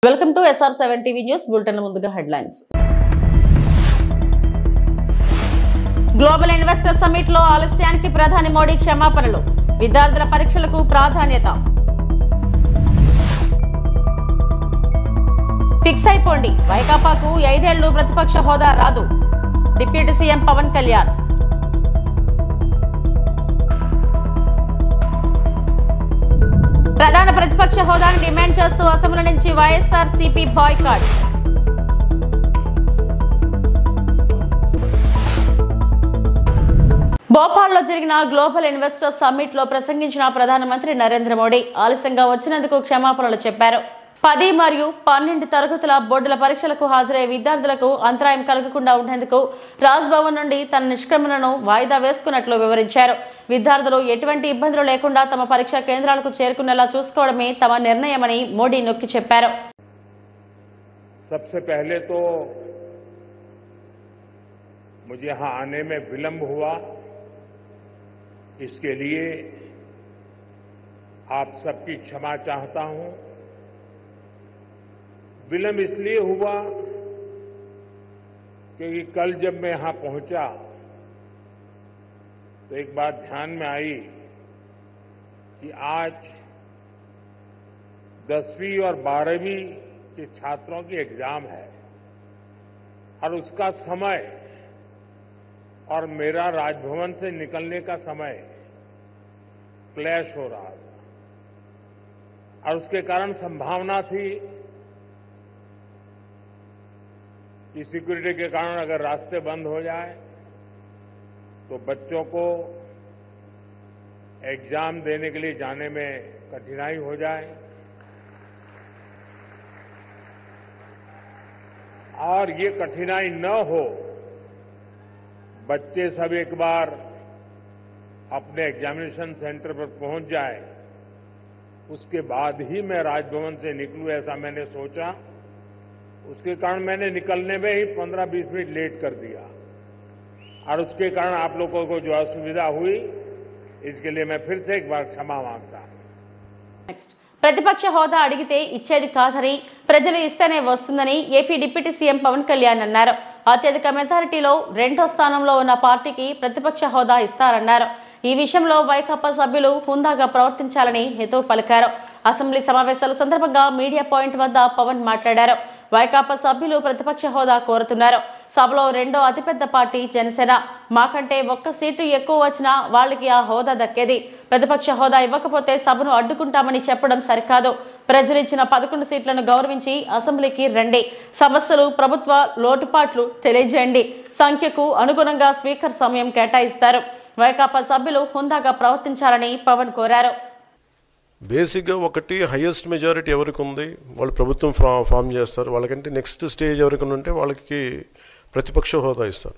Welcome to SR7 TV news bulletin. ముందుగా headlines. Global investor summit లో ఆలస్యానికి ప్రధాని మోడీ క్షమాపణలు. విద్యార్థుల పరీక్షలకు ప్రాధాన్యత. ఫిక్స్ అయిపోండి, వైకాపాకు 5 ఏళ్లు ప్రతిపక్ష హోదా రాదు. Deputy CM Pawan Kalyan. ప్రధాన ప్రతిపక్ష హోదాను డిమాండ్ చేస్తూ అసెంబ్లీ నుంచి వైఎస్ఆర్సీపీ బాయ్కాట్. భోపాల్లో జరిగిన గ్లోబల్ ఇన్వెస్టర్ సమ్మిట్ లో ప్రసంగించిన ప్రధానమంత్రి నరేంద్ర మోడీ ఆలస్యంగా వచ్చినందుకు క్షమాపణలు చెప్పారు. 10 మరియు 12 తరగతుల బోర్డుల పరీక్షలకు హాజరయ్యే విద్యార్థులకు అంతరాయం కలగకుండా ఉండేందుకు రాజ్ భవన్ నుండి తన నిష్క్రమణను వాయిదా వేసుకున్నట్లు వివరించారు. విద్యార్థులు ఎటువంటి ఇబ్బందులు లేకుండా తమ పరీక్షా కేంద్రాలకు చేరుకునేలా చూసుకోవడమే తమ నిర్ణయమని మోడీ నొక్కి చెప్పారు. सबसे पहले तो मुझे यहां आने में विलंब हुआ, इसके लिए आप सबकी क्षमा चाहता हूं. विलंब इसलिए हुआ क्योंकि कल जब मैं यहां पहुंचा तो एक बात ध्यान में आई कि आज 10वीं और 12वीं के छात्रों की एग्जाम है और उसका समय और मेरा राजभवन से निकलने का समय क्लैश हो रहा था और उसके कारण संभावना थी कि सिक्योरिटी के कारण अगर रास्ते बंद हो जाए तो बच्चों को एग्जाम देने के लिए जाने में कठिनाई हो जाए और ये कठिनाई न हो, बच्चे सब एक बार अपने एग्जामिनेशन सेंटर पर पहुंच जाए, उसके बाद ही मैं राजभवन से निकलूं, ऐसा मैंने सोचा. उसके कारण मैंने निकलने में ही 15-20 मिनट लेट कर दिया और उसके कारण आप लोगों को जो असुविधा हुई, इसके लिए मैं फिर से एक बार क्षमा मांगता हूं. ప్రతిపక్ష హోదా అడిగితే ఇచ్చేది కాదని, ప్రజలు ఇస్తేనే వస్తుందని AP deputy CM Pawan Kalyan అన్నారు. అత్యధిక మెజారిటీలో 2వ స్థానంలో ఉన్న పార్టీకి ప్రతిపక్ష హోదా ఇస్తారన్నారు. ఈ విషయంలో వైకాపా సభ్యులు హుందాగా ప్రవర్తించాలని హితవు పలికారు. అసెంబ్లీ సమావేశాల సందర్భంగా మీడియా పాయింట్ వద్ద పవన్ మాట్లాడారు. వైకాపా సభ్యులు ప్రతిపక్ష హోదా కోరుతున్నారు. సభలో 2వ అతిపెద్ద పార్టీ జనసేన. మాకంటే 1 సీటు ఎక్కువ వచ్చినా వాళ్ళకి ఆ హోదా దక్కేది. ప్రతిపక్ష హోదా ఇవ్వకపోతే సభను అడ్డుకుంటామని చెప్పడం సరికాదు. ప్రజలిచ్చిన 11 సీట్లను గౌరవించి అసెంబ్లీకి రండి. సమస్యలు, ప్రభుత్వ లోటుపాట్లు తెలియజేయండి. సంఖ్యకు అనుగుణంగా స్పీకర్ సమయం కేటాయిస్తారు. వైకాపా సభ్యులు హుందాగా ప్రవర్తించాలని పవన్ కోరారు. బేసిక్గా ఒకటి హైయెస్ట్ మెజారిటీ ఎవరికి ఉంది వాళ్ళు ప్రభుత్వం ఫామ్ చేస్తారు. వాళ్ళకంటే నెక్స్ట్ స్టేజ్ ఎవరికి ఉంటే వాళ్ళకి ప్రతిపక్ష హోదా ఇస్తారు.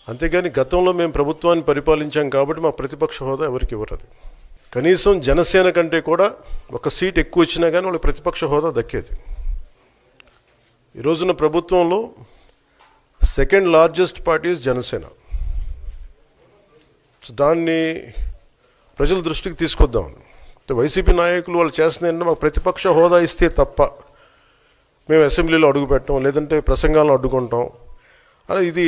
అంతేగాని గతంలో మేము ప్రభుత్వాన్ని పరిపాలించాం కాబట్టి మా ప్రతిపక్ష హోదా ఎవరికి ఇవ్వరు. కనీసం జనసేన కంటే కూడా 1 సీట్ ఎక్కువ వచ్చినా కానీ వాళ్ళకి ప్రతిపక్ష హోదా దక్కేది. ఈ రోజున ప్రభుత్వంలో 2nd largest party Janasena. So దాన్ని ప్రజల దృష్టికి తీసుకొద్దాం. వైసీపీ నాయకులు వాళ్ళు చేస్తున్న మాకు ప్రతిపక్ష హోదా ఇస్తే తప్ప మేము అసెంబ్లీలో అడుగు పెట్టాం, లేదంటే ప్రసంగాలను అడ్డుకుంటాం అని ఇది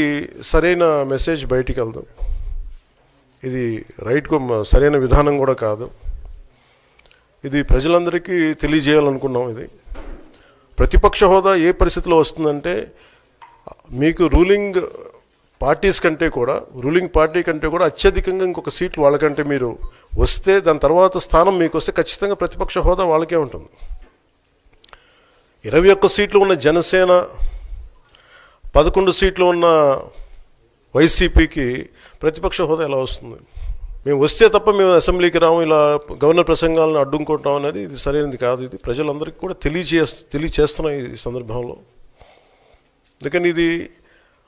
సరైన మెసేజ్ బయటికి వెళ్దాం. ఇది సరైన విధానం కూడా కాదు. ఇది ప్రజలందరికీ తెలియజేయాలనుకున్నాం. ఇది ప్రతిపక్ష హోదా ఏ పరిస్థితిలో వస్తుందంటే మీకు రూలింగ్ పార్టీ కంటే కూడా అత్యధికంగా ఇంకొక సీట్లు వాళ్ళకంటే మీరు వస్తే దాని తర్వాత స్థానం మీకు వస్తే ఖచ్చితంగా ప్రతిపక్ష హోదా వాళ్ళకే ఉంటుంది. 21 సీట్లు ఉన్న జనసేన, 11 సీట్లు ఉన్న వైసీపీకి ప్రతిపక్ష హోదా ఎలా వస్తుంది? మేము వస్తే తప్ప మేము అసెంబ్లీకి రాము, ఇలా గవర్నర్ ప్రసంగాలను అడ్డుకుంటాం అనేది ఇది సరైనది కాదు. ఇది ప్రజలందరికీ కూడా తెలియచేస్తున్నాం ఈ సందర్భంలో. అందుకని ఇది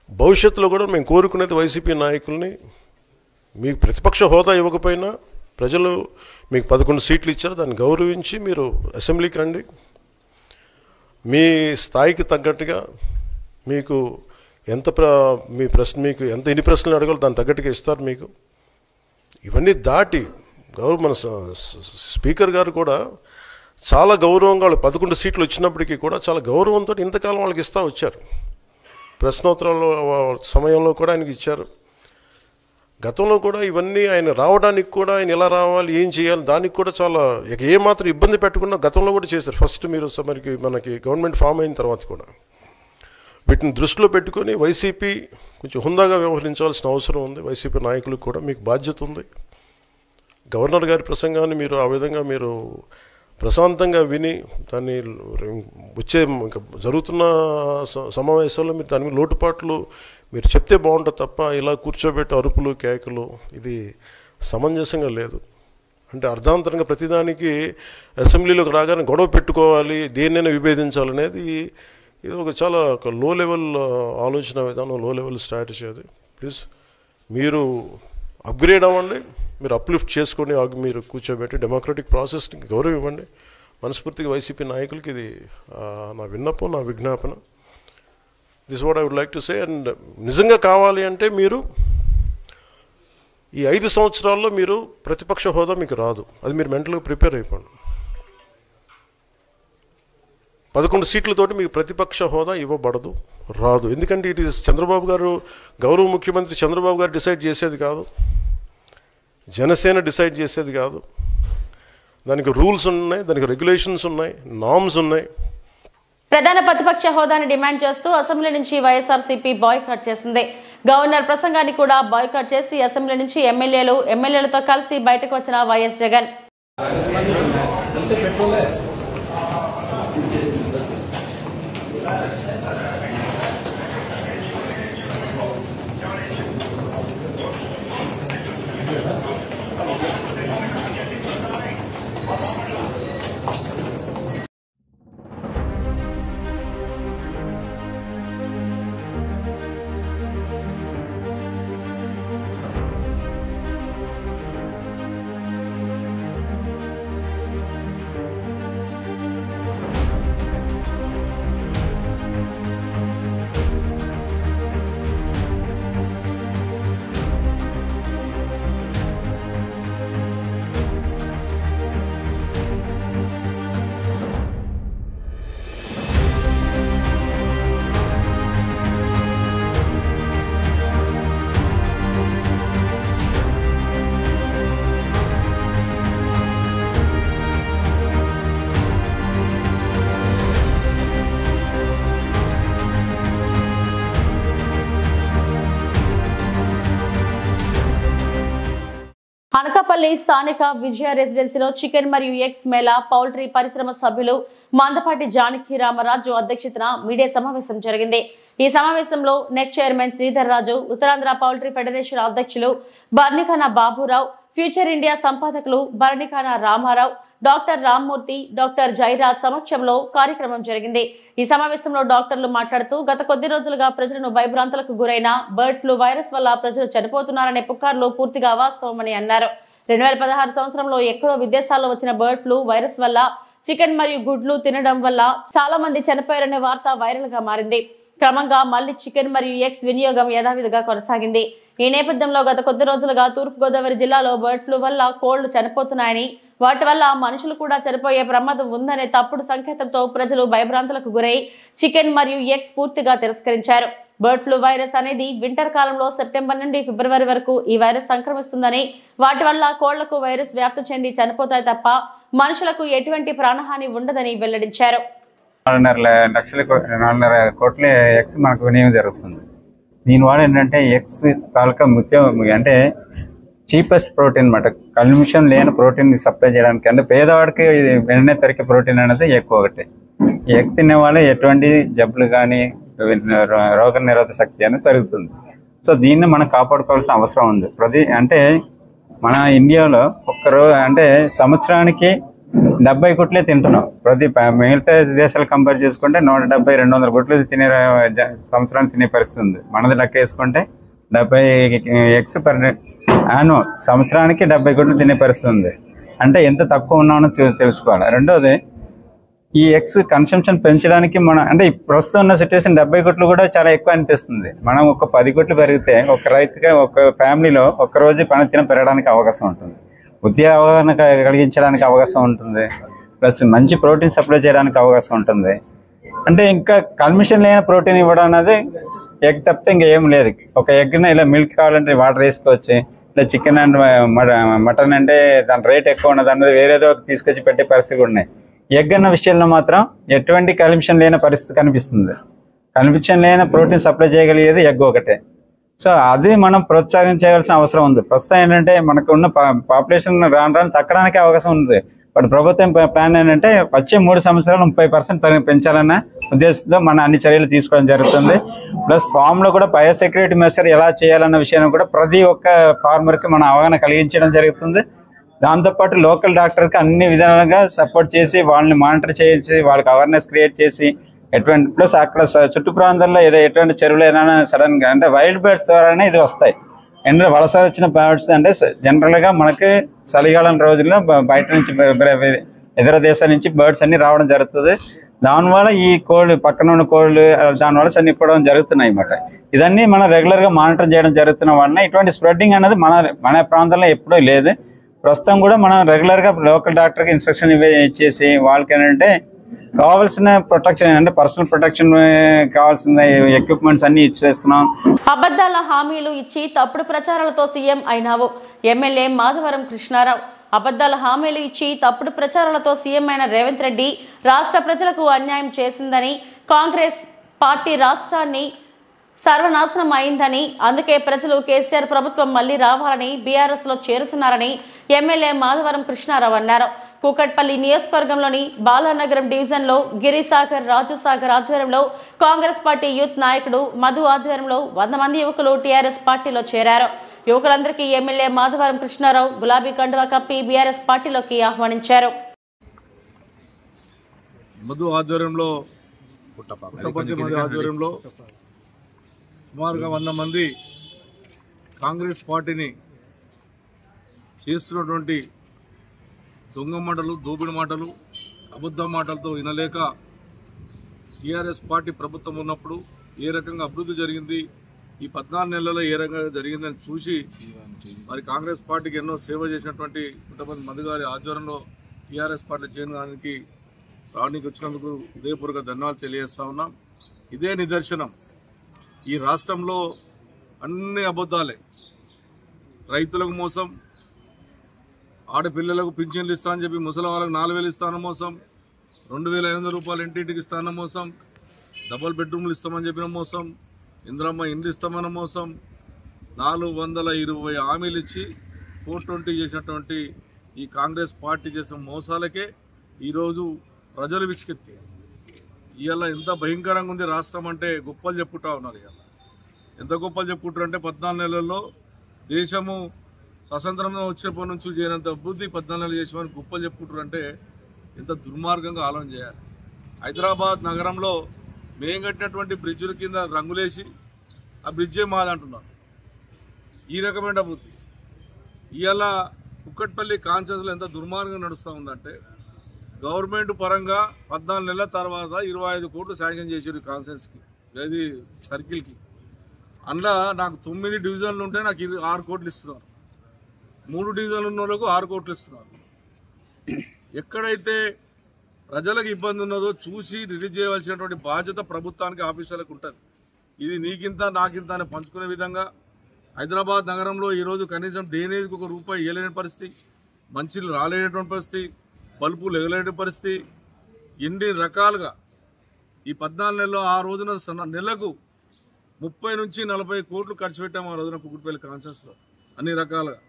భవిష్యత్తులో కూడా మేము కోరుకునేది వైసీపీ నాయకుల్ని, మీకు ప్రతిపక్ష హోదా ఇవ్వకపోయినా ప్రజలు మీకు 11 సీట్లు ఇచ్చారు, దాన్ని గౌరవించి మీరు అసెంబ్లీకి రండి. మీ స్థాయికి తగ్గట్టుగా మీకు మీకు ఎన్ని ప్రశ్నలు అడగాలో దాన్ని తగ్గట్టుగా ఇస్తారు మీకు. ఇవన్నీ దాటి మన స్పీకర్ గారు కూడా చాలా గౌరవంగా వాళ్ళు 11 సీట్లు వచ్చినప్పటికీ కూడా చాలా గౌరవంతో ఇంతకాలం వాళ్ళకి ఇస్తూ వచ్చారు. ప్రశ్నోత్తరాల సమయంలో కూడా ఆయనకి ఇచ్చారు. గతంలో కూడా ఇవన్నీ ఆయన రావడానికి కూడా ఆయన ఎలా రావాలి, ఏం చేయాలి, దానికి కూడా చాలా ఏమాత్రం ఇబ్బంది పెట్టకుండా గతంలో కూడా చేశారు. ఫస్ట్ మీరు మనకి గవర్నమెంట్ ఫామ్ అయిన తర్వాత కూడా వీటిని దృష్టిలో పెట్టుకొని వైసీపీ కొంచెం హుందాగా వ్యవహరించాల్సిన అవసరం ఉంది. వైసీపీ నాయకులకు కూడా మీకు బాధ్యత ఉంది. గవర్నర్ గారి ప్రసంగాన్ని మీరు ఆ విధంగా మీరు ప్రశాంతంగా విని దాన్ని వచ్చే జరుగుతున్న సమావేశాల్లో మీరు దాని లోటుపాట్లు మీరు చెప్తే బాగుంటుంది తప్ప ఇలా కూర్చోబెట్టి అరుపులు కేకలు ఇది సమంజసంగా లేదు. అంటే అర్ధాంతరంగా ప్రతిదానికి అసెంబ్లీలోకి రాగానే గొడవ పెట్టుకోవాలి, దేన్నైనా విభేదించాలనేది ఇది చాలా లో లెవెల్ ఆలోచన విధానం, లో లెవెల్ స్ట్రాటజీ. అది ప్లీజ్ మీరు అప్గ్రేడ్ అవ్వండి, మీరు అప్లిఫ్ట్ చేసుకోండి, మీరు కూర్చోబెట్టి డెమోక్రటిక్ ప్రాసెస్కి గౌరవం ఇవ్వండి. మనస్ఫూర్తిగా వైసీపీ నాయకులకి ఇది నా విన్నపం, నా విజ్ఞాపన. This what I would like to say. And నిజంగా కావాలి అంటే మీరు ఈ 5 సంవత్సరాల్లో మీరు ప్రతిపక్ష హోదా మీకు రాదు. అది మీరు మెంటల్గా ప్రిపేర్ అయిపోండి. 11 సీట్లతోటి మీకు ప్రతిపక్ష హోదా ఇవ్వబడదు, రాదు. ఎందుకంటే ఇట్ ఈస్ చంద్రబాబు గారు, గౌరవ ముఖ్యమంత్రి చంద్రబాబు గారు డిసైడ్ చేసేది కాదు, జనసేన డిసైడ్ చేసేది కాదు. దానికి రూల్స్ ఉన్నాయి, దానికి రెగ్యులేషన్స్ ఉన్నాయి, నామ్స్ ఉన్నాయి. ప్రధాన ప్రతిపక్ష హోదాని డిమాండ్ చేస్తూ అసెంబ్లీ నుంచి వైఎస్ఆర్సీపీ బాయ్కాట్ చేసింది. గవర్నర్ ప్రసంగాన్ని కూడా బాయ్కాట్ చేసి అసెంబ్లీ నుంచి ఎమ్మెల్యేలతో కలిసి బయటకు వచ్చిన వైఎస్ జగన్ అనకాపల్లి స్థానిక విజయ రెసిడెన్సీలో చికెన్ మరియు ఎగ్స్ మేళా పౌల్ట్రీ పరిశ్రమ సభ్యులు మందపాటి జానకి రామరాజు అధ్యక్షతన మీడియా సమావేశం జరిగింది. ఈ సమావేశంలో NECC chairman Sridhar Raju, Uttarandhra poultry federation అధ్యక్షులు బర్నిఖానా బాబురావు, ఫ్యూచర్ ఇండియా సంపాదకులు బర్నిఖానా రామారావు, డాక్టర్ రామ్మూర్తి, డాక్టర్ జైరాజ్ సమక్షంలో కార్యక్రమం జరిగింది. ఈ సమావేశంలో డాక్టర్లు మాట్లాడుతూ గత కొద్ది రోజులుగా ప్రజలను భయభ్రాంతులకు గురైన బర్డ్ ఫ్లూ వైరస్ వల్ల ప్రజలు చనిపోతున్నారనే పుకార్లు పూర్తిగా అవాస్తవమని అన్నారు. 2016 సంవత్సరంలో ఎక్కడో విదేశాల్లో వచ్చిన బర్డ్ ఫ్లూ వైరస్ వల్ల చికెన్ మరియు గుడ్లు తినడం వల్ల చాలా మంది చనిపోయారనే వార్త వైరల్ గా మారింది. క్రమంగా మళ్లీ చికెన్ మరియు ఎగ్స్ వినియోగం యథావిధిగా కొనసాగింది. ఈ నేపథ్యంలో గత కొద్ది రోజులుగా తూర్పుగోదావరి జిల్లాలో బర్డ్ ఫ్లూ వల్ల కోళ్లు చనిపోతున్నాయని, వాటి వల్ల మనుషులు కూడా చనిపోయే ప్రమాదం ఉందనే తప్పుడు సంకేతంతో ప్రజలు భయభ్రాంతులకు గురై చికెన్ మరియు ఎగ్స్ పూర్తిగా తిరస్కరించారు. బర్డ్ ఫ్లూ వైరస్ అనేది వింటర్ కాలంలో సెప్టెంబర్ నుండి ఫిబ్రవరి వరకు ఈ వైరస్ సంక్రమిస్తుందని, వాటి వల్ల కోళ్లకు వైరస్ వ్యాప్తి చెంది చనిపోతాయి తప్ప మనుషులకు ఎటువంటి ప్రాణహాని ఉండదని వెల్లడించారు. 4.5 కోట్ల ఎగ్స్ మనకు వినియోగం జరుగుతుంది. దీనివల్ల ఏంటంటే ఎగ్స్ తాలూకా ముఖ్యం అంటే చీపెస్ట్ ప్రోటీన్ అన్నమాట. కల్మిషన్ లేని ప్రోటీన్ సప్లై చేయడానికి, అంటే పేదవాడికి వెంటనే దొరికే ప్రోటీన్ అనేది ఎక్కువ. ఒకటి ఎగ్ తినే వాళ్ళు ఎటువంటి జబ్బులు కానీ రోగ నిరోధక శక్తి అనేది పెరుగుతుంది. సో దీన్ని మనం కాపాడుకోవాల్సిన అవసరం ఉంది. అంటే మన ఇండియాలో అంటే సంవత్సరానికి 70 గుడ్లే తింటున్నాం. మిగతా దేశాలు కంపేర్ చేసుకుంటే 170-200 గుడ్లు తినే సంవత్సరానికి తినే పరిస్థితి ఉంది. మనది లెక్క వేసుకుంటే 70 ఎగ్స్ పర్ యాన్యువల్, సంవత్సరానికి 70 గుడ్లు తినే పరిస్థితి ఉంది. అంటే ఎంత తక్కువ ఉన్నామో తెలుసుకోవాలి. రెండోది, ఈ ఎగ్స్ కన్సంప్షన్ పెంచడానికి అంటే ప్రస్తుతం ఉన్న సిచ్యువేషన్ 70 గుడ్లు కూడా చాలా ఎక్కువ అనిపిస్తుంది. మనం ఒక 10 గుడ్లు పెరిగితే ఒక రైతుగా ఒక ఫ్యామిలీలో ఒక్కరోజు పనిదినం పెరగడానికి అవకాశం ఉంటుంది, ఉద్యోగ అవగాహన కలిగించడానికి అవకాశం ఉంటుంది, ప్లస్ మంచి ప్రోటీన్ సప్లై చేయడానికి అవకాశం ఉంటుంది. అంటే ఇంకా కల్మిషన్ లేని ప్రోటీన్ ఇవ్వడం అనేది ఎగ్ తప్పితే ఇంకా ఏం లేదు. ఒక ఎగ్ని ఇలా మిల్క్ కావాలంటే వాటర్ వేసుకోవచ్చు, ఇలా చికెన్ అండ్ మటన్ అంటే దాని రేట్ ఎక్కువ ఉన్నది అన్నది వేరేదో తీసుకొచ్చి పెట్టే పరిస్థితులు ఉన్నాయి. ఎగ్ అన్న విషయంలో మాత్రం ఎటువంటి కల్మిషన్ లేని పరిస్థితి కనిపిస్తుంది. కల్మిషన్ లేని ప్రోటీన్ సప్లై చేయగలిగేది ఎగ్ ఒకటే. సో అది మనం ప్రోత్సహించవలసిన అవసరం ఉంది. ప్రస్తుతం ఏంటంటే మనకు ఉన్న పాపులేషన్ రాను తగ్గడానికి అవకాశం ఉంది. బట్ ప్రభుత్వం ప్లాన్ ఏంటంటే వచ్చే 3 సంవత్సరాలు 30% పెంచాలన్న ఉద్దేశంతో మన అన్ని చర్యలు తీసుకోవడం జరుగుతుంది. ప్లస్ ఫామ్లో కూడా బయోసెక్యూరిటీ మెషర్ ఎలా చేయాలన్న విషయాన్ని కూడా ప్రతి ఒక్క ఫార్మర్కి మన అవగాహన కలిగించడం జరుగుతుంది. దాంతోపాటు లోకల్ డాక్టర్కి అన్ని విధాలుగా సపోర్ట్ చేసి వాళ్ళని మానిటర్ చేసి వాళ్ళకి అవేర్నెస్ క్రియేట్ చేసి ఎటువంటి ప్లస్ అక్కడ చుట్టు ప్రాంతాల్లో ఎటువంటి చెరువులు ఏదైనా సడన్గా అంటే వైల్డ్ బర్డ్స్ ద్వారానే ఇది వస్తాయి. ఎందుకంటే వలస వచ్చిన బర్డ్స్ అంటే జనరల్గా మనకి చలికాలం రోజుల్లో బయట నుంచి ఇతర దేశాల నుంచి బర్డ్స్ అన్ని రావడం జరుగుతుంది. దానివల్ల ఈ కోళ్ళు పక్కన ఉన్న కోళ్ళు దానివల్ల చనిపోవడం జరుగుతున్నాయి అన్నమాట. ఇదన్నీ మనం రెగ్యులర్గా మానిటర్ చేయడం జరుగుతున్న వలన ఇటువంటి స్ప్రెడ్డింగ్ అనేది మన ప్రాంతంలో ఎప్పుడూ లేదు. ప్రస్తుతం కూడా మనం రెగ్యులర్గా లోకల్ డాక్టర్కి ఇన్స్ట్రక్షన్ ఇచ్చేసి వాళ్ళకి ఏంటంటే కావాల్సిన ప్రొటెక్షన్ అంటే పర్సనల్ ప్రొటెక్షన్ కావాల్సిన ఎక్విప్మెంట్స్ అన్ని ఇచ్చేస్తున్నాం. అబద్ధాల హామీలు ఇచ్చి తప్పుడు ప్రచారాలతో సీఎం అయినావు ఎమ్మెల్యే మాధవరం కృష్ణారావు. అబద్ధాల హామీలు ఇచ్చి తప్పుడు ప్రచారాలతో సీఎం అయిన రేవంత్ రెడ్డి రాష్ట్ర ప్రజలకు అన్యాయం చేసిందని, కాంగ్రెస్ పార్టీ రాష్ట్రాన్ని సర్వనాశనం అయిందని, అందుకే ప్రజలు కేసీఆర్ ప్రభుత్వం మళ్లీ రావాలని బీఆర్ఎస్ లో చేరుతున్నారని ఎమ్మెల్యే మాధవరం కృష్ణారావు అన్నారు. కూకట్పల్లి నియోజకవర్గంలోని బాలానగరం డివిజన్లో గిరిసాగర్ రాజుసాగర్ ఆధ్వర్యంలో కాంగ్రెస్ పార్టీ యూత్ నాయకుడు మధు ఆధ్వర్యంలో 100 మంది యువకులు టీఆర్ఎస్ పార్టీలో చేరారు. యువకులందరికీ ఎమ్మెల్యే మాధవరం కృష్ణారావు గులాబీ కండువా కప్పి బీఆర్ఎస్ పార్టీలోకి ఆహ్వానించారు. మధు ఆధ్వర్యంలో సుమారుగా 100 మంది కాంగ్రెస్ పార్టీని చేస్తున్నటువంటి దొంగ మాటలు, దోపిడి మాటలు, అబద్ధ మాటలతో వినలేక టీఆర్ఎస్ పార్టీ ప్రభుత్వం ఉన్నప్పుడు ఏ రకంగా అభివృద్ధి జరిగింది, ఈ 14 నెలల్లో ఏ రకంగా జరిగిందని చూసి మరి కాంగ్రెస్ పార్టీకి ఎన్నో సేవ చేసినటువంటి కొంతమంది మంది గారి ఆధ్వర్యంలో టీఆర్ఎస్ పార్టీ చేయడానికి రావడానికి వచ్చినందుకు హృదయపూర్వక ధన్యవాదాలు తెలియజేస్తా ఉన్నాం. ఇదే నిదర్శనం. ఈ రాష్ట్రంలో అన్ని అబద్ధాలే. రైతులకు మోసం, ఆడపిల్లలకు పింఛన్లు ఇస్తా అని చెప్పి ముసలి వాళ్ళకు 4,000 ఇస్తాన మోసం, 2,500 రూపాయలు ఇంటింటికి ఇస్తాన మోసం, డబుల్ బెడ్రూమ్లు ఇస్తామని చెప్పిన మోసం, ఇందిరమ్మ ఇండ్లు ఇస్తామన్న మోసం, 420 హామీలు ఇచ్చి 420 చేసినటువంటి ఈ కాంగ్రెస్ పార్టీ చేసిన మోసాలకే ఈరోజు ప్రజలు విసికెత్తి ఇవాళ ఎంత భయంకరంగా ఉంది రాష్ట్రం అంటే గొప్పలు చెప్పుకుంటా ఉన్నారు. ఇవాళ ఎంత గొప్పలు చెప్పుకుంటారు అంటే 14 నెలల్లో దేశము స్వతంత్రంగా వచ్చినప్పటి నుంచి చేయనంత అభివృద్ధి 14 నెలలు చేసామని గొప్పలు చెప్పుకుంటారు అంటే ఎంత దుర్మార్గంగా ఆలోచన చేయాలి. హైదరాబాద్ నగరంలో మేము కట్టినటువంటి బ్రిడ్జుల కింద రంగులేసి ఆ బ్రిడ్జే మాదంటున్నారు. ఈ రకమైన అభివృద్ధి ఇవాళ కుక్కట్పల్లి కాన్స్టిట్యూన్సీలో ఎంత దుర్మార్గంగా నడుస్తూ ఉందంటే గవర్నమెంట్ పరంగా 14 నెలల తర్వాత 25 కోట్లు శాంక్షన్ చేశారు కాన్స్టిట్యూన్సీకి, అది సర్కిల్కి. అందులో నాకు 9 డివిజన్లు ఉంటే నాకు 6 కోట్లు ఇస్తున్నారు, 3 డివిజన్లు ఉన్న వాళ్ళకు 6 కోట్లు ఇస్తున్నారు. ఎక్కడైతే ప్రజలకు ఇబ్బంది ఉన్నదో చూసి రిలీజ్ చేయవలసినటువంటి బాధ్యత ప్రభుత్వానికి, ఆఫీసర్లకు ఉంటుంది. ఇది నీకింత నాకింత అని పంచుకునే విధంగా హైదరాబాద్ నగరంలో ఈరోజు కనీసం డ్రైనేజ్కి ₹1 ఇవ్వలేని పరిస్థితి, మంచిలు రాలేనటువంటి పరిస్థితి, బల్బులు ఎగలేని పరిస్థితి, ఎన్ని రకాలుగా ఈ 14 నెలల్లో ఆ రోజున నెలకు 30 నుంచి 40 కోట్లు ఖర్చు పెట్టాము. ఆ రోజున కుకుట్పల్లి కాన్స్టిట్యూన్సీలో అన్ని రకాలుగా.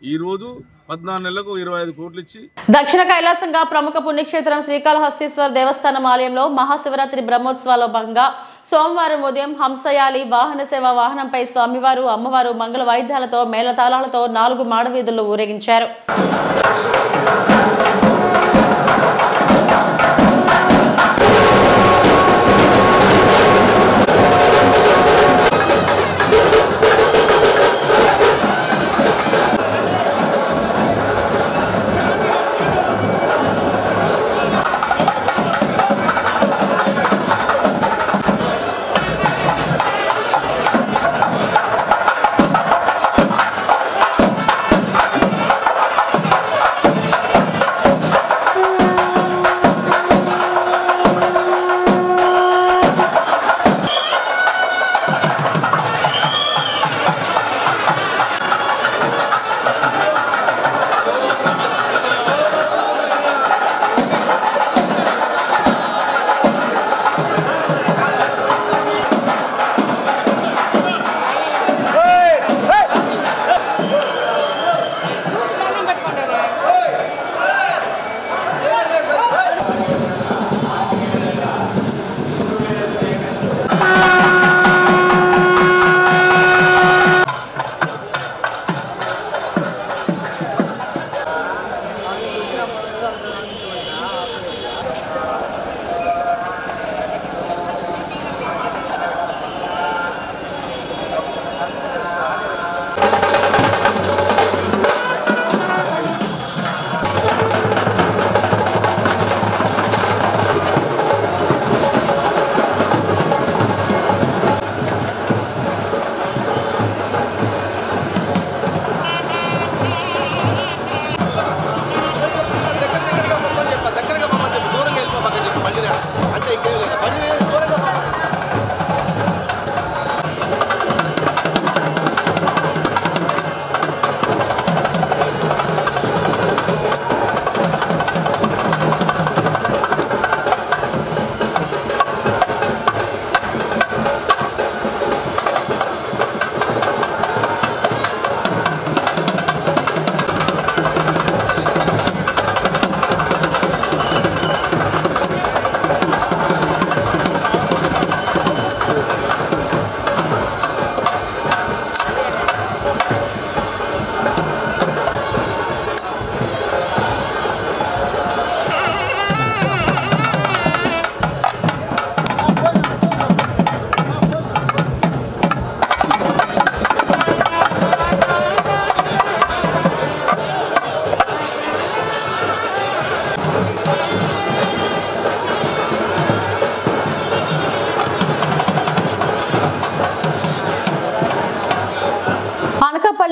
ఈ రోజు 14 నెలలకు 25 కోట్లు ఇచ్చి దక్షిణ కైలాసంగా ప్రముఖ పుణ్యక్షేత్రం శ్రీకాళహస్తీశ్వర దేవస్థానం ఆలయంలో మహాశివరాత్రి బ్రహ్మోత్సవాల్లో భాగంగా సోమవారం ఉదయం హంసయాలి వాహన సేవ వాహనంపై స్వామివారు అమ్మవారు మంగళ వాయిద్యాలతో మేళతాళాలతో 4 మాడవీధుల్లో ఊరేగించారు.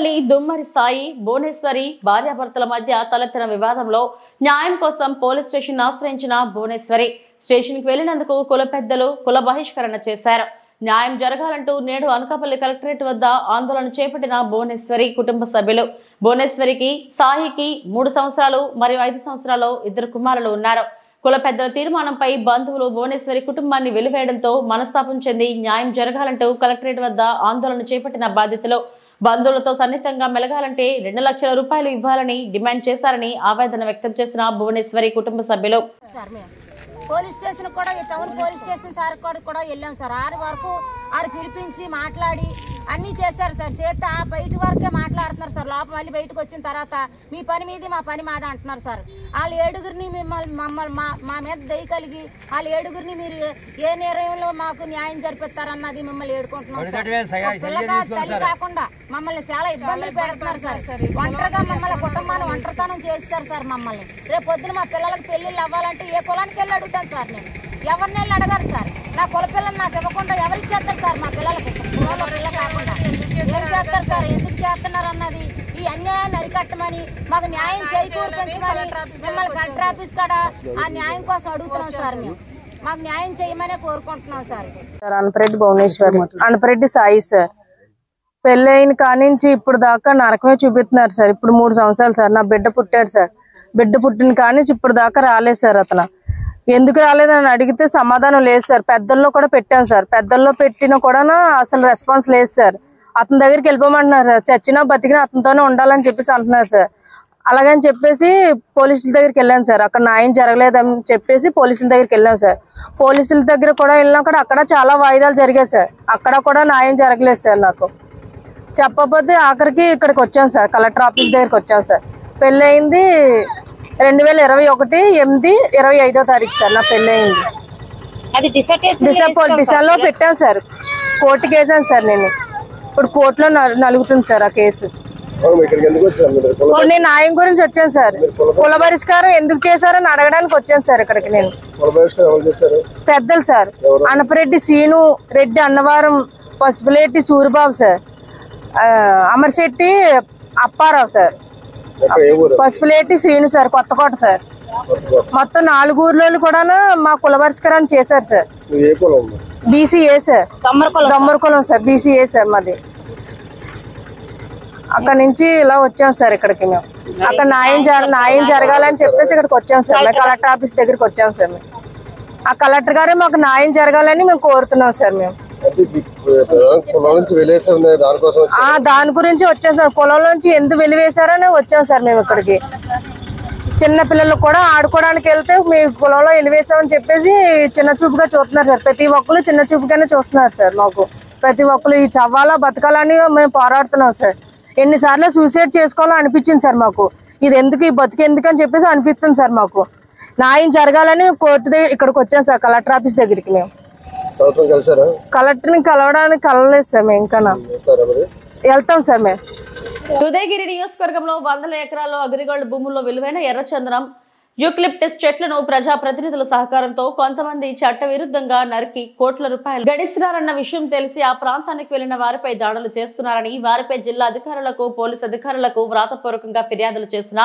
అనకాపల్లి దుమ్మరి సాయి భువనేశ్వరి భార్యాభర్తల మధ్య తలెత్తిన వివాదంలో న్యాయం కోసం పోలీస్ స్టేషన్ ఆశ్రయించిన భువనేశ్వరి స్టేషన్కి వెళ్లినందుకు కుల పెద్దలు కుల బహిష్కరణ చేశారు. న్యాయం జరగాలంటూ నేడు అనకాపల్లి కలెక్టరేట్ వద్ద ఆందోళన చేపట్టిన భువనేశ్వరి కుటుంబ సభ్యులు. భువనేశ్వరికి సాయికి 3 సంవత్సరాలు మరియు 5 సంవత్సరాలు 2 కుమారులు ఉన్నారు. కుల పెద్దల తీర్మానంపై బంధువులు భువనేశ్వరి కుటుంబాన్ని వెలివేయడంతో మనస్తాపం చెంది న్యాయం జరగాలంటూ కలెక్టరేట్ వద్ద ఆందోళన చేపట్టిన బాధితులు బంధువులతో సన్నిహితంగా మెలగాలంటే 2 లక్షల రూపాయలు ఇవ్వాలని డిమాండ్ చేశారని ఆవేదన వ్యక్తం చేసిన భువనేశ్వరి కుటుంబ సభ్యులు. పోలీస్ స్టేషన్ కూడా టౌన్ పోలీస్ స్టేషన్ సార్ కూడా వెళ్ళాం సార్. 6 వరకు పిలిపించి మాట్లాడి అన్నీ చేశారు సార్. చేత బయట వరకే మాట్లాడుతున్నారు సార్. లోపల మళ్ళీ బయటకు వచ్చిన తర్వాత మీ పని మీది మా పని మాది అంటున్నారు సార్. వాళ్ళు 7గురిని మమ్మల్ని మా మీద దయ కలిగి వాళ్ళు 7గురిని మీరు ఏ నిర్ణయంలో మాకు న్యాయం జరిపిస్తారన్నది మిమ్మల్ని ఏడుకుంటున్నాం సార్. పిల్లగా తల్లి కాకుండా మమ్మల్ని చాలా ఇబ్బందులు పెడుతున్నారు సార్. ఒంటరిగా మమ్మల్ని కుటుంబాన్ని ఒంటరితనం చేస్తారు సార్. మమ్మల్ని రేపు పొద్దున మా పిల్లలకి పెళ్ళిళ్ళు అవ్వాలంటే ఏ కులానికి వెళ్ళి అడుగుతాను సార్. నేను ఎవరిని వెళ్ళి అడగారు సార్. నా కుల పిల్లలు నాకు ఇవ్వకుండా ఎవరికి చేస్తారు సార్? మా పిల్లలకి కులంలో పిల్ల కాకుండా ఏం చేస్తారు సార్? ఎందుకు చేస్తున్నారు అన్నది ఈ అన్యాయాన్ని అరికట్టమని మాకు న్యాయం చేకూర్పించమని మిమ్మల్ని కలెక్టర్ ఆఫీస్ కాడ ఆ న్యాయం కోసం అడుగుతున్నాం సార్. మేము మాకు న్యాయం చేయమనే కోరుకుంటున్నాం సార్. అనపరెడ్డి భువనేశ్వరి, అనపరెడ్డి సాయి సార్. పెళ్ళైన కానించి ఇప్పుడు దాకా నరకమే చూపిస్తున్నారు సార్. ఇప్పుడు 3 సంవత్సరాలు సార్. నా బిడ్డ పుట్టాడు సార్. బిడ్డ పుట్టిన కానించి ఇప్పుడు దాకా రాలేదు సార్. అతను ఎందుకు రాలేదని అడిగితే సమాధానం లేదు సార్. పెద్దల్లో కూడా పెట్టాం సార్. పెద్దల్లో పెట్టినా కూడా అసలు రెస్పాన్స్ లేదు సార్. అతని దగ్గరికి వెళ్ళిపోమంటున్నారు సార్. చచ్చినా బతికినా అతనితోనే ఉండాలని చెప్పేసి అంటున్నారు సార్. అలాగని చెప్పేసి పోలీసుల దగ్గరికి వెళ్ళాను సార్. అక్కడ న్యాయం జరగలేదని చెప్పేసి పోలీసుల దగ్గరికి వెళ్ళాం సార్. పోలీసుల దగ్గర కూడా వెళ్ళినా కూడా అక్కడ చాలా వాయిదాలు జరిగాయి సార్. అక్కడ కూడా న్యాయం జరగలేదు సార్. నాకు చెప్పకపోతే ఆఖరికి ఇక్కడికి వచ్చాం సార్. కలెక్టర్ ఆఫీస్ దగ్గరికి వచ్చాం సార్. పెళ్ళి అయింది 2021 8 25వ తారీఖు సార్. నా పెళ్ళి అయింది. అది డిసెంబర్లో పెట్టాను సార్. కోర్టుకి వేసాను సార్. నేను ఇప్పుడు కోర్టులో నలుగుతుంది సార్ ఆ కేసు. నేను న్యాయం గురించి వచ్చాను సార్. కుల పరిష్కారం ఎందుకు చేశారని అడగడానికి వచ్చాను సార్ ఇక్కడికి. నేను పెద్దలు sir. Anaparreddy Seenu Reddy, Annavaram Pasupuleti Suribabu sir, Amarshetti Apparao sir, Pasupuleti Srinu sir, Kothakota sir. మొత్తం 4 ఊర్లలో కూడా మా కుల పరిష్కారాన్ని చేశారు సార్. BCA sir. దమ్మరకులం సార్. బీసీఏ సార్ మాది. అక్కడ నుంచి ఇలా వచ్చాం సార్ ఇక్కడికి. మేము అక్కడ న్యాయం జరగాలని చెప్పేసి ఇక్కడికి వచ్చాం సార్. మేము కలెక్టర్ ఆఫీస్ దగ్గరికి వచ్చాం సార్. మేము ఆ కలెక్టర్ గారే మాకు న్యాయం జరగాలని మేము కోరుతున్నాం సార్. మేము దాని గురించి వచ్చాం సార్. పొలం నుంచి ఎందుకు వెలివేశారని వచ్చాం సార్ మేము ఇక్కడికి. చిన్న పిల్లలు కూడా ఆడుకోవడానికి వెళ్తే మీ పొలంలో వెలివేశామని చెప్పేసి చిన్న చూపుగా చూస్తున్నారు సార్. ప్రతి ఒక్కరు చిన్న చూపుగానే చూస్తున్నారు సార్. మాకు ప్రతి ఒక్కరు ఈ చవ్వాలా బతకాలని మేము పోరాడుతున్నాం సార్. ఎన్నిసార్లు సూసైడ్ చేసుకోవాలో అనిపించింది సార్ మాకు. ఇది ఎందుకు ఈ బతుకు ఎందుకు అని చెప్పేసి అనిపిస్తుంది సార్. మాకు న్యాయం జరగాలని కోర్టు దగ్గర ఇక్కడికి వచ్చాం సార్. కలెక్టర్ ఆఫీస్ దగ్గరికి మేము కలెక్టర్ని కలవడానికి కలవలేదు సార్. మేము ఇంకా వెళ్తాం సార్. మేము ఉదయగిరి నియోజకవర్గంలో 100 ఎకరాల్లో అగ్రిగోల్డ్ భూముల్లో విలువైన ఎర్రచందనం యూక్లిప్టస్ చెట్లను ప్రజాప్రతినిధుల సహకారంతో కొంతమంది చట్టవిరుద్ధంగా నరికి కోట్ల రూపాయలు గడిస్తున్నారన్న విషయం తెలిసి ఆ ప్రాంతానికి వెళ్లిన వారిపై దాడులు చేస్తున్నారని, వారిపై జిల్లా అధికారులకు పోలీసు అధికారులకు వ్రాతపూర్వకంగా ఫిర్యాదులు చేసినా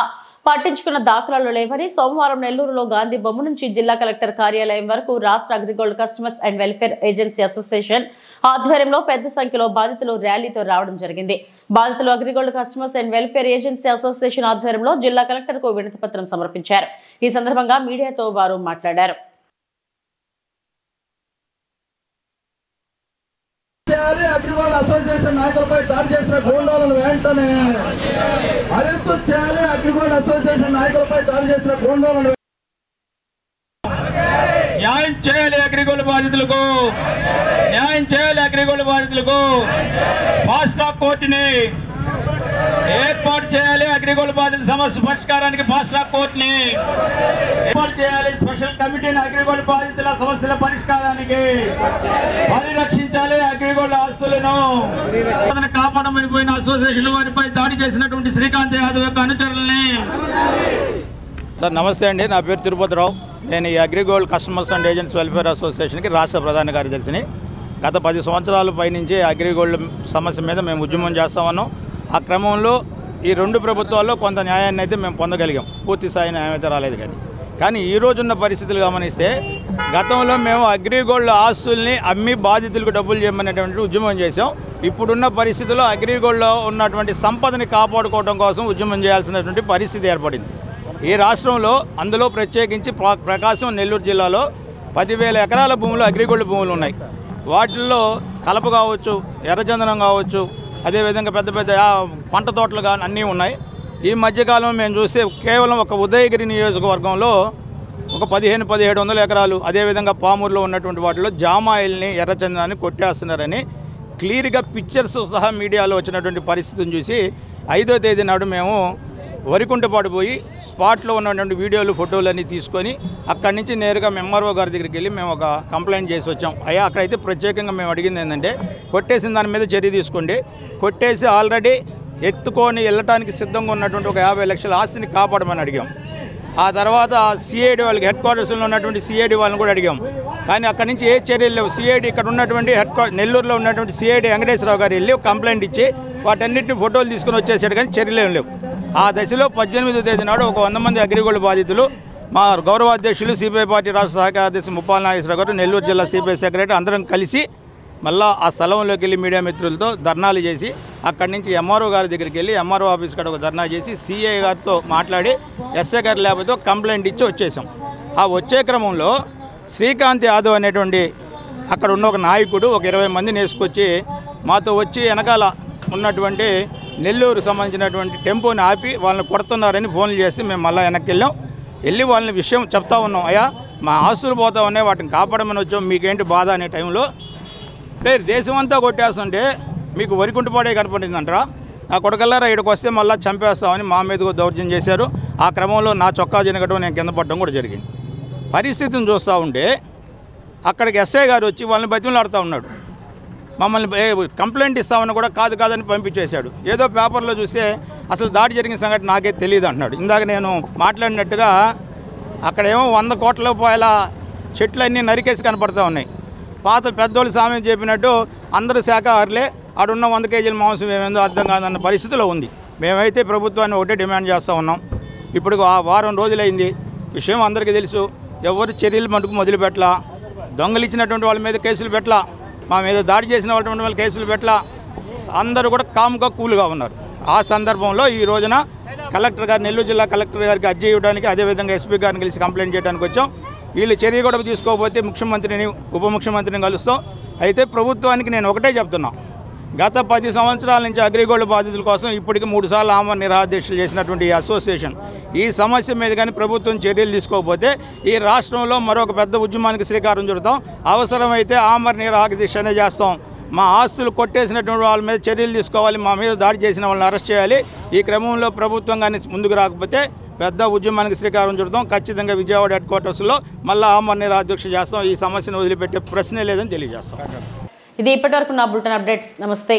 పట్టించుకున్న దాఖలాలు లేవని సోమవారం నెల్లూరులో గాంధీ బొమ్మ నుంచి జిల్లా కలెక్టర్ కార్యాలయం వరకు రాష్ట్ర AgriGold customers and welfare agency association ఆధ్వర్యంలో పెద్ద సంఖ్యలో బాధితులు ర్యాలీతో రావడం జరిగింది. బాధితులు AgriGold customers and welfare agency association ఆధ్వర్యంలో జిల్లా కలెక్టర్ కు వినతి పత్రం సమర్పించారు. ఈ సందర్భంగా మీడియాతో వారు మాట్లాడారు. అసోసియేషన్ నాయకులపై దాడి చేసిన గూండాలను వెంటనే అరెస్టు చేయాలి. అగ్రిగోల్డ్ అసోసియేషన్ నాయకులపై దాడి చేసిన గూండాలను న్యాయం చేయాలి. అగ్రిగోల్డ్ బాధితులకు న్యాయం చేయాలి. అగ్రిగోల్డ్ బాధితులకు ఫాస్ట్ ట్రాక్ కోర్టుని ఏర్పాటు చేయాలి. అగ్రిగోల్డ్ బాధితుల సమస్య పరిష్కారానికి ఫాస్ట్ ట్రాక్ కోర్టుని ఏర్పాటు చేయాలి. స్పెషల్ కమిటీని అగ్రిగోల్డ్ బాధితుల సమస్యల పరిష్కారానికి పరిరక్షించాలి. అగ్రిగోల్డ్ ఆస్తులను కాపాడమని పోయిన అసోసియేషన్ వారిపై దాడి చేసినటువంటి శ్రీకాంత్ యాదవ్ యొక్క అనుచరులని. సార్ నమస్తే అండి. నా పేరు తిరుపతిరావు. నేను ఈ Agrigold customers and agents welfare అసోసియేషన్కి రాష్ట్ర ప్రధాన కార్యదర్శిని. గత 10 సంవత్సరాల పైనుంచి అగ్రిగోల్డ్ సమస్య మీద మేము ఉద్యమం చేస్తా ఉన్నాం. ఆ క్రమంలో ఈ 2 ప్రభుత్వాల్లో కొంత న్యాయాన్ని అయితే మేము పొందగలిగాం. పూర్తి స్థాయి న్యాయం అయితే రాలేదు. కానీ ఈ రోజున్న పరిస్థితులు గమనిస్తే గతంలో మేము అగ్రిగోల్డ్ ఆస్తుల్ని అమ్మి బాధితులకు డబ్బులు చేయమనేటువంటి ఉద్యమం చేసాం. ఇప్పుడున్న పరిస్థితుల్లో అగ్రిగోల్డ్లో ఉన్నటువంటి సంపదని కాపాడుకోవడం కోసం ఉద్యమం చేయాల్సినటువంటి పరిస్థితి ఏర్పడింది. ఈ రాష్ట్రంలో అందులో ప్రత్యేకించి ప్రకాశం, నెల్లూరు జిల్లాలో 10,000 ఎకరాల భూములు అగ్రిగోల్డ్ భూములు ఉన్నాయి. వాటిల్లో కలప కావచ్చు, ఎర్రచందనం కావచ్చు, అదేవిధంగా పెద్ద పెద్ద పంట తోటలు కానీ అన్నీ ఉన్నాయి. ఈ మధ్యకాలం మేము చూస్తే కేవలం ఒక ఉదయగిరి నియోజకవర్గంలో ఒక 1500-1700 ఎకరాలు, అదేవిధంగా పామూరులో ఉన్నటువంటి వాటిలో జామాయిల్ని, ఎర్రచందనాన్ని కొట్టేస్తున్నారని క్లియర్గా పిక్చర్స్ సహా మీడియాలో వచ్చినటువంటి పరిస్థితిని చూసి 5వ తేదీ నాడు మేము వరికుంటపాడు పోయి స్పాట్లో ఉన్నటువంటి వీడియోలు, ఫోటోలు అన్నీ తీసుకొని అక్కడి నుంచి నేరుగా ఎంఆర్ఓ గారి దగ్గరికి వెళ్ళి మేము ఒక కంప్లైంట్ చేసి వచ్చాం. అయ్యా, అక్కడైతే ప్రత్యేకంగా మేము అడిగింది ఏంటంటే కొట్టేసిన దాని మీద చర్య తీసుకోండి, కొట్టేసి ఆల్రెడీ ఎత్తుకొని వెళ్ళటానికి సిద్ధంగా ఉన్నటువంటి ఒక 50 లక్షల ఆస్తిని కాపాడమని అడిగాం. ఆ తర్వాత సిఐడి వాళ్ళకి హెడ్ క్వార్టర్స్లో ఉన్నటువంటి సిఐడి వాళ్ళని కూడా అడిగాం. కానీ అక్కడి నుంచి ఏ చర్యలు లేవు. సిఐడి ఇక్కడ ఉన్నటువంటి నెల్లూరులో ఉన్నటువంటి సిఐడి వెంకటేశ్వరరావు గారు వెళ్ళి కంప్లైంట్ ఇచ్చి వాటన్నిటిని ఫోటోలు తీసుకుని వచ్చేసాడు, కానీ చర్యలు ఏం లేవు. ఆ దశలో 18వ తేదీ నాడు ఒక 100 మంది అగ్రిగోల్డ్ బాధితులు, మా గౌరవ అధ్యక్షులు సిపిఐ పార్టీ రాష్ట్ర శాఖ అధ్యక్షులు ముప్పాల నాగేశ్వరరావు గారు, నెల్లూరు జిల్లా సిపిఐ సెక్రటరీ అందరం కలిసి మళ్ళీ ఆ స్థలంలోకి వెళ్ళి మీడియా మిత్రులతో ధర్నాలు చేసి అక్కడి నుంచి ఎంఆర్ఓ గారి దగ్గరికి వెళ్ళి ఎంఆర్ఓ ఆఫీస్ కాడ ఒక ధర్నా చేసి సిఐ గారితో మాట్లాడి ఎస్ఐ గారి లేకపోతే కంప్లైంట్ ఇచ్చి వచ్చేసాం. ఆ వచ్చే క్రమంలో శ్రీకాంత్ యాదవ్ అనేటువంటి అక్కడ ఉన్న ఒక నాయకుడు ఒక 20 మందిని వేసుకొచ్చి మాతో వచ్చి వెనకాల ఉన్నటువంటి నెల్లూరు సంబంధించినటువంటి టెంపోని ఆపి వాళ్ళని కొడుతున్నారని ఫోన్లు చేసి మేము మళ్ళీ వెనక్కి వెళ్ళి వాళ్ళని విషయం చెప్తా ఉన్నాం. అయ్యా, మా ఆస్తులు పోతా ఉన్నాయి, వాటిని కాపాడమని వచ్చాం, మీకేంటి బాధ అనే టైంలో దేశం అంతా కొట్టేస్తుంటే మీకు వరికుంటపాడే కనపడిందంటారా, నా కొడుకల్లారా ఇక్కడికి వస్తే మళ్ళీ చంపేస్తామని మా మీద దౌర్జన్యం చేశారు. ఆ క్రమంలో నా చొక్కా జనగడం, నేను కింద పడడం కూడా జరిగింది. పరిస్థితిని చూస్తూ ఉంటే అక్కడికి ఎస్ఐ గారు వచ్చి వాళ్ళని బతిమలాడుతూ ఉన్నాడు. మమ్మల్ని కంప్లైంట్ ఇస్తామని కూడా కాదని పంపించేశాడు. ఏదో పేపర్లో చూస్తే అసలు దాడి జరిగిన సంగతి నాకే తెలియదు అంటున్నాడు. ఇందాక నేను మాట్లాడినట్టుగా అక్కడేమో 100 కోట్ల రూపాయల చెట్లన్నీ నరికేసి కనపడుతూ ఉన్నాయి. పాత పెద్దోళ్ళు సామెత చెప్పినట్టు అందరూ శాఖాహారులే, ఆడున్న 100 కేజీల మాంసం ఏమేందో అర్థం కాదన్న పరిస్థితిలో ఉంది. మేమైతే ప్రభుత్వాన్ని ఒకటే డిమాండ్ చేస్తూ ఉన్నాం. ఇప్పుడు వారం రోజులైంది, విషయం అందరికీ తెలుసు. ఎవరు చర్యలు మటుకు మొదలుపెట్టలా, దొంగలు ఇచ్చినటువంటి వాళ్ళ మీద కేసులు పెట్టలా, మా మీద దాడి చేసిన వాళ్ళ కేసులు పెట్టలా, అందరూ కూడా కామ్గా కూల్గా ఉన్నారు. ఆ సందర్భంలో ఈ రోజున కలెక్టర్ గారు, నెల్లూరు జిల్లా కలెక్టర్ గారికి అర్జీ ఇవ్వడానికి, అదేవిధంగా ఎస్పీ గారిని కలిసి కంప్లైంట్ చేయడానికి వచ్చాం. వీళ్ళు చర్య కూడా తీసుకోకపోతే ముఖ్యమంత్రిని, ఉప ముఖ్యమంత్రిని కలుస్తాం. అయితే ప్రభుత్వానికి నేను ఒకటే చెప్తున్నా, గత 10 సంవత్సరాల నుంచి అగ్రిగోల్డ్ బాధితుల కోసం ఇప్పటికి 3 సార్లు ఆమరణ నిరాదీక్షలు చేసినటువంటి ఈ అసోసియేషన్ ఈ సమస్య మీద కానీ ప్రభుత్వం చర్యలు తీసుకోకపోతే ఈ రాష్ట్రంలో మరొక పెద్ద ఉద్యమానికి శ్రీకారం చుడతాం. అవసరమైతే ఆమరణ నిరాదీక్షనే చేస్తాం. మా ఆస్తులు కొట్టేసినటువంటి వాళ్ళ మీద చర్యలు తీసుకోవాలి, మా మీద దాడి చేసిన వాళ్ళని అరెస్ట్ చేయాలి. ఈ క్రమంలో ప్రభుత్వం కానీ ముందుకు రాకపోతే పెద్ద ఉద్యమానికి శ్రీకారం చుడతాం. ఖచ్చితంగా విజయవాడ హెడ్ క్వార్టర్స్లో మళ్ళీ ఆమరణ నిరాదీక్ష చేస్తాం. ఈ సమస్యను వదిలిపెట్టే ప్రశ్నే లేదని తెలియజేస్తాం. ఇది ఇప్పటివరకు నా బులెటిన్ అప్డేట్స్. నమస్తే.